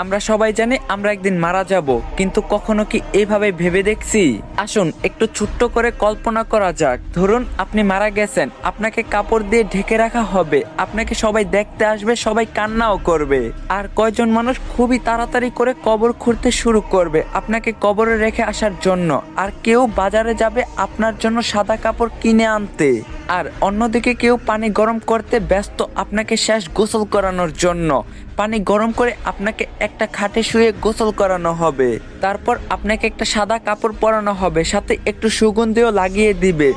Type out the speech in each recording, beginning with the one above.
আমরা সবাই জানি আমরা একদিন মারা যাব, কিন্তু কখনো কি এইভাবে ভেবে দেখছি? আসুন একটু ছোট্ট করে কল্পনা করা যাক। ধরুন আপনি মারা গেছেন, আপনাকে কাপড় দিয়ে ঢেকে রাখা হবে, আপনাকে সবাই দেখতে আসবে, সবাই কান্নাও করবে। আর কয়জন মানুষ খুবই তাড়াতাড়ি করে কবর খুঁড়তে শুরু করবে আপনাকে কবরে রেখে আসার জন্য। আর কেউ বাজারে যাবে আপনার জন্য সাদা কাপড় কিনে আনতে। আর অন্যদিকে কেউ পানি গরম করতে ব্যস্ত আপনাকে শেষ গোসল করানোর জন্য। পানি গরম করে আপনাকে একটা খাটে শুয়ে গোসল করানো হবে। তারপর আপনাকে একটা সাদা কাপড় পরানো হবে, সাথে একটু সুগন্ধিও লাগিয়ে দিবে।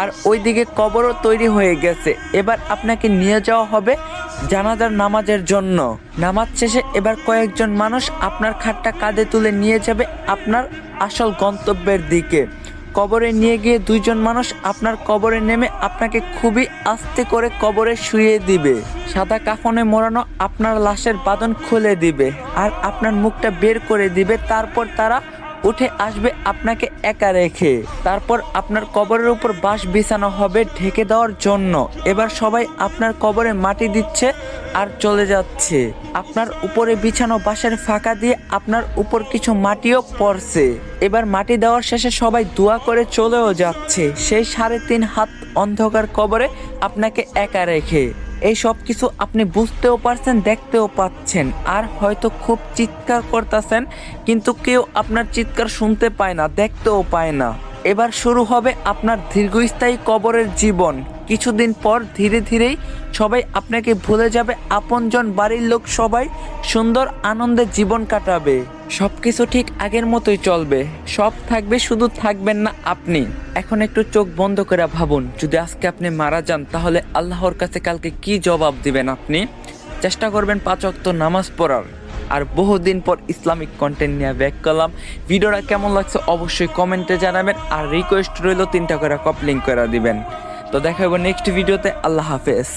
আর ওইদিকে কবরও তৈরি হয়ে গেছে। এবার আপনাকে নিয়ে যাওয়া হবে জানাজার নামাজের জন্য। নামাজ শেষে এবার কয়েকজন মানুষ আপনার খাটটা কাঁধে তুলে নিয়ে যাবে আপনার আসল গন্তব্যের দিকে। কবরে নিয়ে গিয়ে দুইজন মানুষ আপনার কবরে নেমে আপনাকে খুবই আস্তে করে কবরে শুইয়ে দিবে। সাদা কাফনে মোড়ানো আপনার লাশের বাঁধন খুলে দিবে আর আপনার মুখটা বের করে দিবে। তারপর তারা উঠে আসবে আপনাকে একা রেখে। তারপর আপনার কবরের উপর বাঁশ বিছানো হবে ঢেকে দেওয়ার জন্য। এবার সবাই আপনার কবরে মাটি দিচ্ছে আর চলে যাচ্ছে। আপনার উপরে বিছানো বাঁশের ফাঁকা দিয়ে আপনার উপর কিছু মাটিও পড়ছে। এবার মাটি দেওয়ার শেষে সবাই দোয়া করে চলেও যাচ্ছে সেই 3.5 হাত অন্ধকার কবরে আপনাকে একা রেখে। এই সব কিছু আপনি বুঝতেও পারছেন, দেখতেও পাচ্ছেন, আর হয়তো খুব চিৎকার করতেছেন, কিন্তু কেউ আপনার চিৎকার শুনতে পায় না, দেখতেও পায় না। এবার শুরু হবে আপনার দীর্ঘস্থায়ী কবরের জীবন। কিছুদিন পর ধীরে ধীরেই সবাই আপনাকে ভুলে যাবে, আপনজন বাড়ির লোক সবাই সুন্দর আনন্দে জীবন কাটাবে। সবকিছু ঠিক আগের মতোই চলবে, সব থাকবে, শুধু থাকবেন না আপনি। এখন একটু চোখ বন্ধ করে ভাবুন, যদি আজকে আপনি মারা যান তাহলে আল্লাহর কাছে কালকে কি জবাব দিবেন আপনি? চেষ্টা করবেন 5 ওয়াক্ত নামাজ পড়ার। আর বহুদিন পর ইসলামিক কন্টেন্ট নিয়ে ব্যাক করলাম। ভিডিওটা কেমন লাগছে অবশ্যই কমেন্টে জানাবেন। আর রিকোয়েস্ট রইল 3টা করে কপলিং করে দিবেন। তো দেখা হবে নেক্সট ভিডিওতে। আল্লাহ হাফেজ।